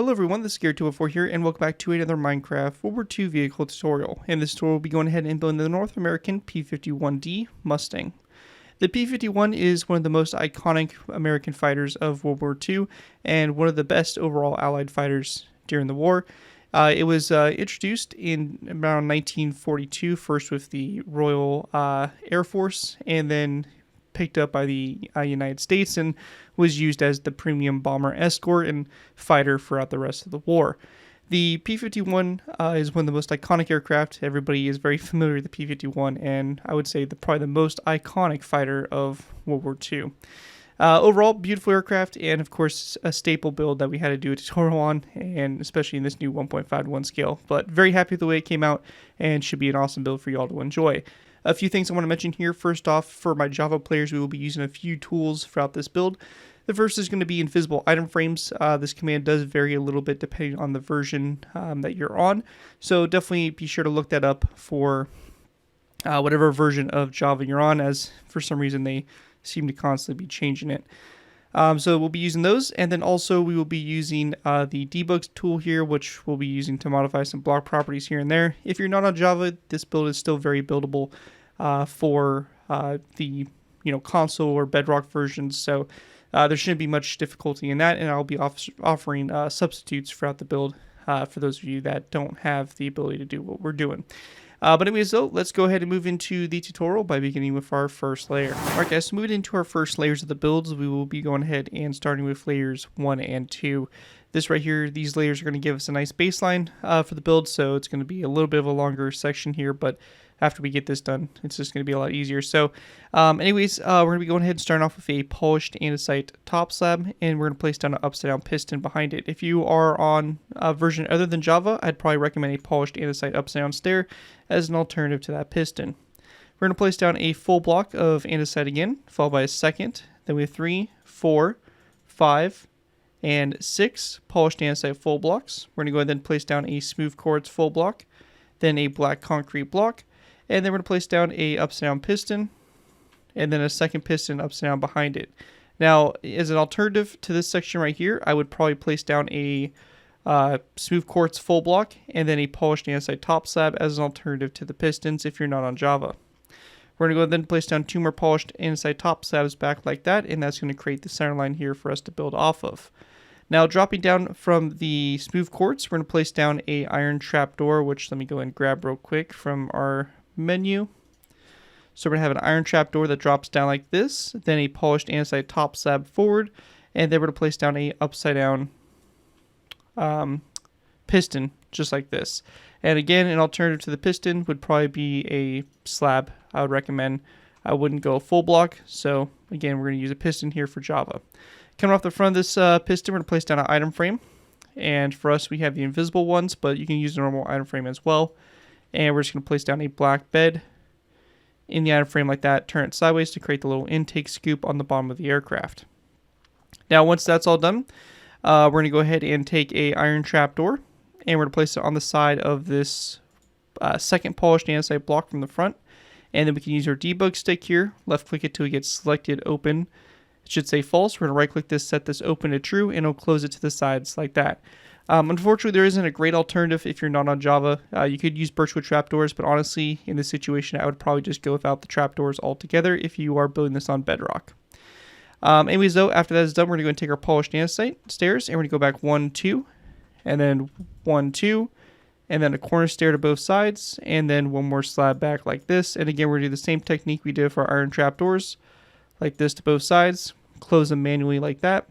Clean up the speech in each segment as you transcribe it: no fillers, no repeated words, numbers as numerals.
Hello everyone, this is Gear204 here, and welcome back to another Minecraft World War II vehicle tutorial. In this tutorial, we'll be going ahead and building the North American P-51D Mustang. The P-51 is one of the most iconic American fighters of World War II, and one of the best overall Allied fighters during the war. It was introduced in around 1942, first with the Royal Air Force, and then picked up by the United States and was used as the premium bomber escort and fighter throughout the rest of the war. The P-51 is one of the most iconic aircraft. Everybody is very familiar with the P-51, and I would say probably the most iconic fighter of World War II. Overall, beautiful aircraft, and of course a staple build that we had to do a tutorial on, and especially in this new 1.5 scale. But very happy with the way it came out, and should be an awesome build for you all to enjoy. A few things I want to mention here. First off, for my Java players, we will be using a few tools throughout this build. The first is going to be invisible item frames. This command does vary a little bit depending on the version that you're on, so definitely be sure to look that up for whatever version of Java you're on, as for some reason they seem to constantly be changing it. So we'll be using those, and then also we will be using the debug tool here, which we'll be using to modify some block properties here and there. If you're not on Java, this build is still very buildable for the console or Bedrock versions, so there shouldn't be much difficulty in that, and I'll be offering substitutes throughout the build for those of you that don't have the ability to do what we're doing. But anyways, though, let's go ahead and move into the tutorial by beginning with our first layer. Alright guys, so moving into our first layers of the builds, we will be going ahead and starting with layers 1 and 2. This right here, these layers are going to give us a nice baseline for the build, so it's going to be a little bit of a longer section here, but after we get this done, it's just going to be a lot easier. So anyways, we're going to be going ahead and starting off with a polished andesite top slab, and we're going to place down an upside down piston behind it. If you are on a version other than Java, I'd probably recommend a polished andesite upside down stair as an alternative to that piston. We're going to place down a full block of andesite again, followed by a second, then we have 3, 4, 5, and 6 polished andesite full blocks. We're going to go ahead and place down a smooth quartz full block, then a black concrete block, and then we're going to place down a upside down piston, and then a second piston upside down behind it. Now, as an alternative to this section right here, I would probably place down a smooth quartz full block, and then a polished andesite top slab as an alternative to the pistons if you're not on Java. We're going to go ahead and place down 2 more polished andesite top slabs back like that, and that's going to create the center line here for us to build off of. Now, dropping down from the smooth quartz, we're going to place down a iron trapdoor, which let me go and grab real quick from our menu. So we're going to have an iron trapdoor that drops down like this, then a polished andesite top slab forward, and then we're going to place down a upside down piston just like this. And again, an alternative to the piston would probably be a slab. I would recommend. I wouldn't go full block, so again, we're going to use a piston here for Java. Coming off the front of this piston, we're going to place down an item frame, and for us we have the invisible ones, but you can use a normal item frame as well. And we're just going to place down a black bed in the item frame like that, turn it sideways to create the little intake scoop on the bottom of the aircraft. Now, once that's all done, we're going to go ahead and take a iron trapdoor, and we're going to place it on the side of this second polished andesite block from the front. And then we can use our debug stick here, left click it till we get selected open. It should say false. We're going to right click this, set this open to true, and it'll close it to the sides like that. Unfortunately, there isn't a great alternative if you're not on Java. You could use birchwood trapdoors, but honestly, in this situation, I would probably just go without the trapdoors altogether if you are building this on Bedrock. Anyways, though, after that is done, we're going to go and take our polished andesite stairs, and we're going to go back 1, 2, and then 1, 2, and then a corner stair to both sides, and then one more slab back like this. And again, we're going to do the same technique we did for our iron trapdoors, like this to both sides, close them manually like that.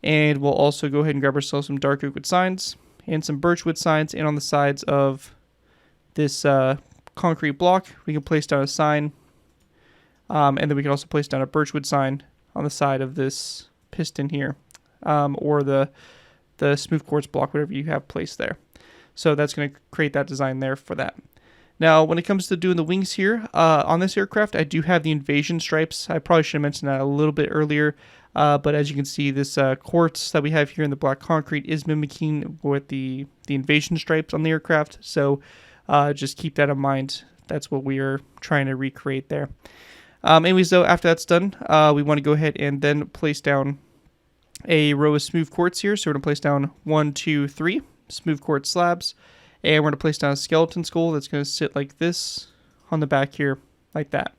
And we'll also go ahead and grab ourselves some dark oak wood signs and some birchwood signs, and on the sides of this concrete block, we can place down a sign, and then we can also place down a birchwood sign on the side of this piston here, or the smooth quartz block, whatever you have placed there. So that's going to create that design there for that. Now, when it comes to doing the wings here, on this aircraft, I do have the invasion stripes. I probably should have mentioned that a little bit earlier, but as you can see, this quartz that we have here in the black concrete is mimicking with the invasion stripes on the aircraft, so just keep that in mind. That's what we are trying to recreate there. Anyways, though, after that's done, we want to go ahead and then place down a row of smooth quartz here. So we're going to place down 1, 2, 3 smooth quartz slabs. And we're going to place down a skeleton skull that's going to sit like this on the back here, like that.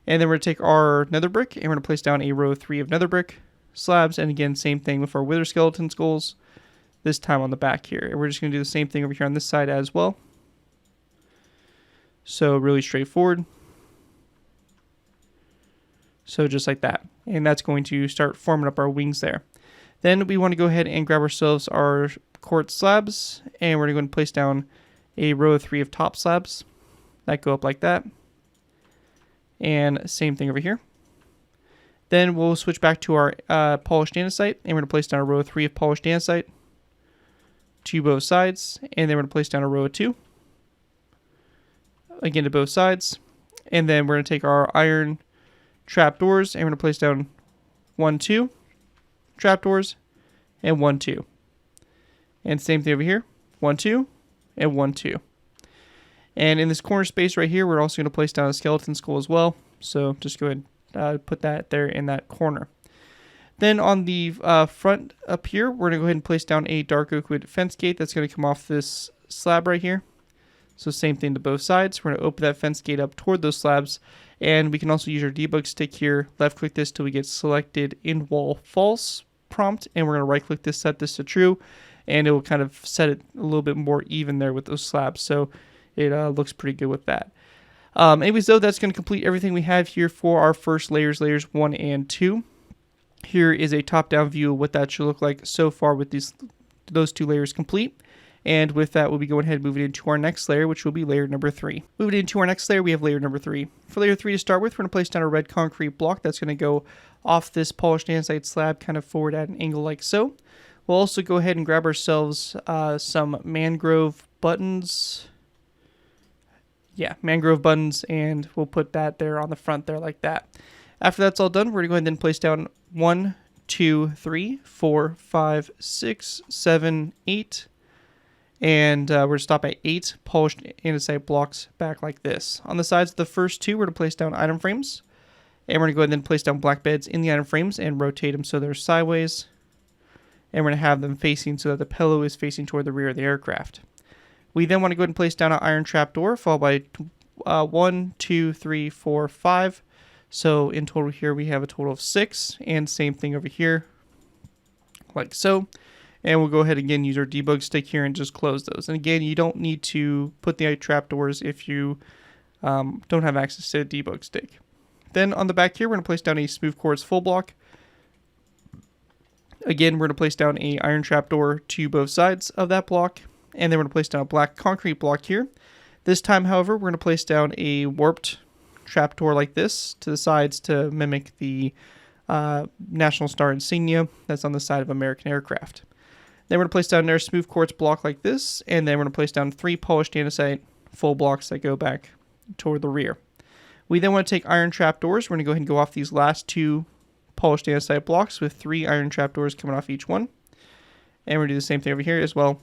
And then we're going to take our nether brick and we're going to place down a row of 3 of nether brick slabs. And again, same thing with our wither skeleton skulls, this time on the back here. And we're just going to do the same thing over here on this side as well. So really straightforward. So just like that. And that's going to start forming up our wings there. Then we want to go ahead and grab ourselves our quartz slabs. And we're going to place down a row of 3 of top slabs that go up like that. And same thing over here. Then we'll switch back to our polished andesite. And we're going to place down a row of 3 of polished andesite to both sides. And then we're going to place down a row of 2. Again to both sides. And then we're going to take our iron trapdoors and we're going to place down 1, 2 trapdoors and 1, 2. And same thing over here. 1, 2 and 1, 2. And in this corner space right here, we're also going to place down a skeleton skull as well. So just go ahead and put that there in that corner. Then on the front up here, we're going to go ahead and place down a dark oak wood fence gate that's going to come off this slab right here. So same thing to both sides. We're going to open that fence gate up toward those slabs. And we can also use our debug stick here. Left click this till we get selected in wall false prompt. And we're going to right click this, set this to true. And it will kind of set it a little bit more even there with those slabs. So it looks pretty good with that. Anyways, though, that's going to complete everything we have here for our first layers 1 and 2. Here is a top-down view of what that should look like so far with those 2 layers complete. And with that, we'll be going ahead and moving into our next layer, which will be layer number 3. Moving into our next layer, we have layer number 3. For layer 3 to start with, we're going to place down a red concrete block that's going to go off this polished andesite slab kind of forward at an angle like so. We'll also go ahead and grab ourselves some mangrove buttons. Yeah, mangrove buttons, and we'll put that there on the front there like that. After that's all done, we're going to go ahead and then place down 1, 2, 3, 4, 5, 6, 7, 8. And we're going to stop at 8 polished andesite blocks back like this. On the sides of the first 2, we're going to place down item frames. And we're going to go ahead and then place down black beds in the item frames and rotate them so they're sideways. And we're going to have them facing so that the pillow is facing toward the rear of the aircraft. We then want to go ahead and place down an iron trapdoor, followed by 1, 2, 3, 4, 5. So in total here we have a total of 6. And same thing over here, like so. And we'll go ahead again, use our debug stick here and just close those. And again, you don't need to put the trapdoors if you don't have access to a debug stick. Then on the back here, we're going to place down a smooth quartz full block. Again, we're going to place down a iron trapdoor to both sides of that block. And then we're going to place down a black concrete block here. This time, however, we're going to place down a warped trapdoor like this to the sides to mimic the National Star insignia that's on the side of American aircraft. Then we're going to place down another smooth quartz block like this. And then we're going to place down 3 polished andesite full blocks that go back toward the rear. We then want to take iron trapdoors. We're going to go ahead and go off these last 2 polished andesite blocks with 3 iron trapdoors coming off each one. And we're going to do the same thing over here as well.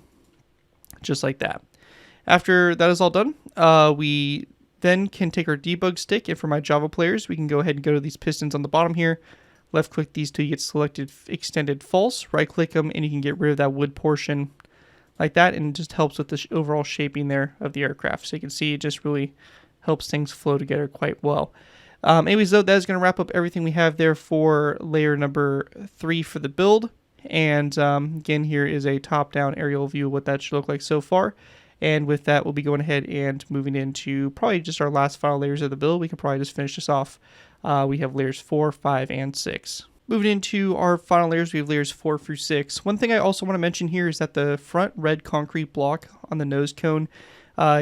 Just like that. After that is all done, we then can take our debug stick, and for my Java players, we can go ahead and go to these pistons on the bottom here, left click these till you get selected extended false, right click them, and you can get rid of that wood portion like that, and it just helps with the overall shaping there of the aircraft. So you can see it just really helps things flow together quite well. Anyways, though, that is going to wrap up everything we have there for layer number 3 for the build. And again, here is a top-down aerial view of what that should look like so far. And with that, we'll be going ahead and moving into probably just our last final layers of the build. We can probably just finish this off. We have layers 4, 5, and 6. Moving into our final layers, we have layers 4 through 6. One thing I also want to mention here is that the front red concrete block on the nose cone,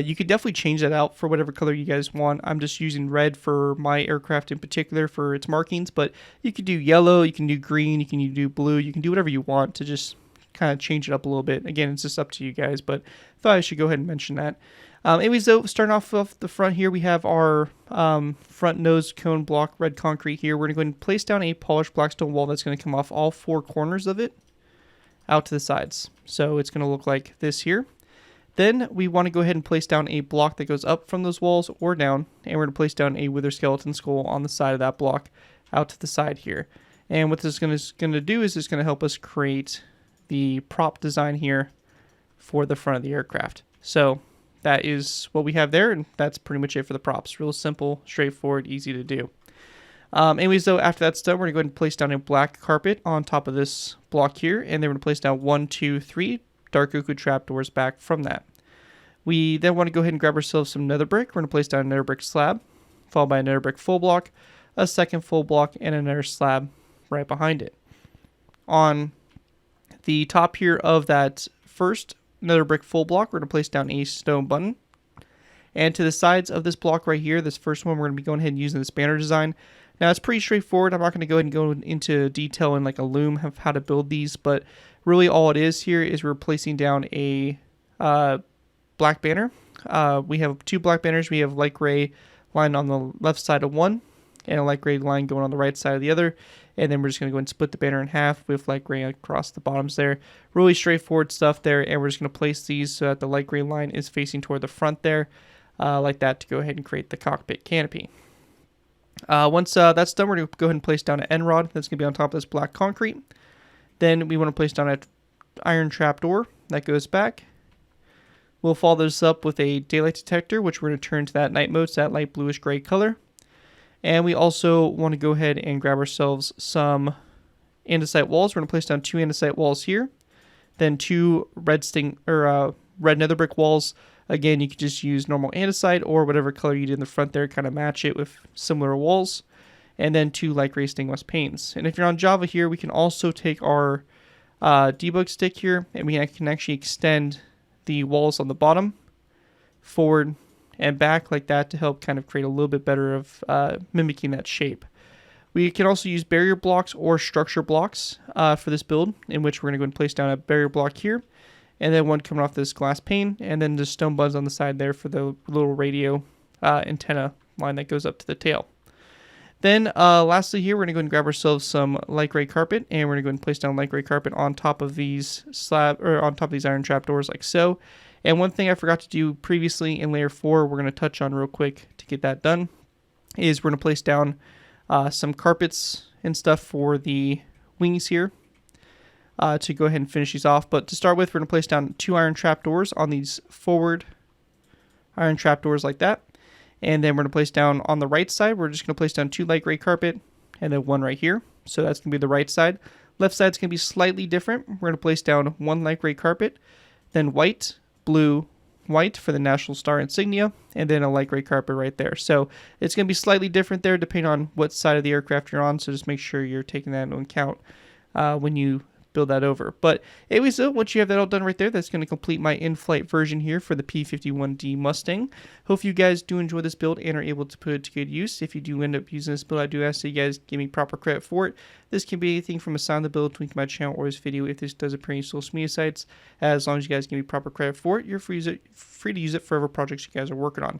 you could definitely change that out for whatever color you guys want. I'm just using red for my aircraft in particular for its markings, but you could do yellow, you can do green, you can do blue, you can do whatever you want to just kind of change it up a little bit. Again, it's just up to you guys, but I thought I should go ahead and mention that. Anyways, though, starting off the front here, we have our front nose cone block, red concrete here. We're going to go ahead and place down a polished blackstone wall that's going to come off all 4 corners of it out to the sides. So it's going to look like this here. Then we want to go ahead and place down a block that goes up from those walls or down, and we're going to place down a wither skeleton skull on the side of that block out to the side here. And what this is going to do is it's going to help us create the prop design here for the front of the aircraft. So that is what we have there, and that's pretty much it for the props. Real simple, straightforward, easy to do. Anyways, though, after that's done, we're going to go ahead and place down a black carpet on top of this block here, and then we're going to place down 1, 2, 3 dark oak trapdoors back from that. We then want to go ahead and grab ourselves some nether brick. We're going to place down a nether brick slab, followed by a nether brick full block, a second full block, and another slab right behind it. On the top here of that first nether brick full block, we're going to place down a stone button. And to the sides of this block right here, this first one, we're going to be going ahead and using this banner design. Now, it's pretty straightforward. I'm not going to go ahead and go into detail in like a loom of how to build these, but really all it is here is we're placing down a black banner. We have 2 black banners. We have light gray line on the left side of one, and a light gray line going on the right side of the other. And then we're just going to go and split the banner in half with light gray across the bottoms there. Really straightforward stuff there. And we're just going to place these so that the light gray line is facing toward the front there, like that, to go ahead and create the cockpit canopy. Once that's done, we're going to go ahead and place down an end rod that's going to be on top of this black concrete. Then we want to place down an iron trapdoor that goes back. We'll follow this up with a daylight detector, which we're going to turn to that night mode, so that light bluish gray color. And we also want to go ahead and grab ourselves some andesite walls. We're going to place down 2 andesite walls here. Then 2 red nether brick walls. Again, you could just use normal andesite or whatever color you did in the front there, kind of match it with similar walls. And then 2 light gray stained glass panes. And if you're on Java here, we can also take our debug stick here, and we can actually extend the walls on the bottom forward and back like that to help kind of create a little bit better of mimicking that shape. We can also use barrier blocks or structure blocks for this build, in which we're going to go and place down a barrier block here, and then one coming off this glass pane, and then the stone buds on the side there for the little radio antenna line that goes up to the tail. Then lastly here, we're going to go and grab ourselves some light gray carpet, and we're going to go and place down light gray carpet on top of these iron trapdoors like so. And one thing I forgot to do previously in layer 4, we're going to touch on real quick to get that done, is we're going to place down some carpets and stuff for the wings here to go ahead and finish these off. But to start with, we're going to place down 2 iron trapdoors on these forward iron trapdoors like that. And then we're going to place down on the right side, we're just going to place down 2 light gray carpet and then 1 right here. So that's going to be the right side. Left side's going to be slightly different. We're going to place down 1 light gray carpet, then white, blue, white for the National Star insignia, and then a light gray carpet right there. So it's going to be slightly different there depending on what side of the aircraft you're on. So just make sure you're taking that into account when you build that over. But anyways, once you have that all done right there, that's going to complete my in-flight version here for the P-51D Mustang. Hope you guys do enjoy this build and are able to put it to good use. If you do end up using this build, I do ask that you guys give me proper credit for it. This can be anything from a sound the build, link to my channel, or this video if this does appear in social media sites. As long as you guys give me proper credit for it, you're free to use it for whatever projects you guys are working on.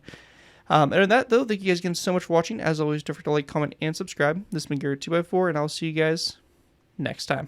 Other than that, though, thank you guys again so much for watching. As always, don't forget to like, comment, and subscribe. This has been Garrett 2x4, and I'll see you guys next time.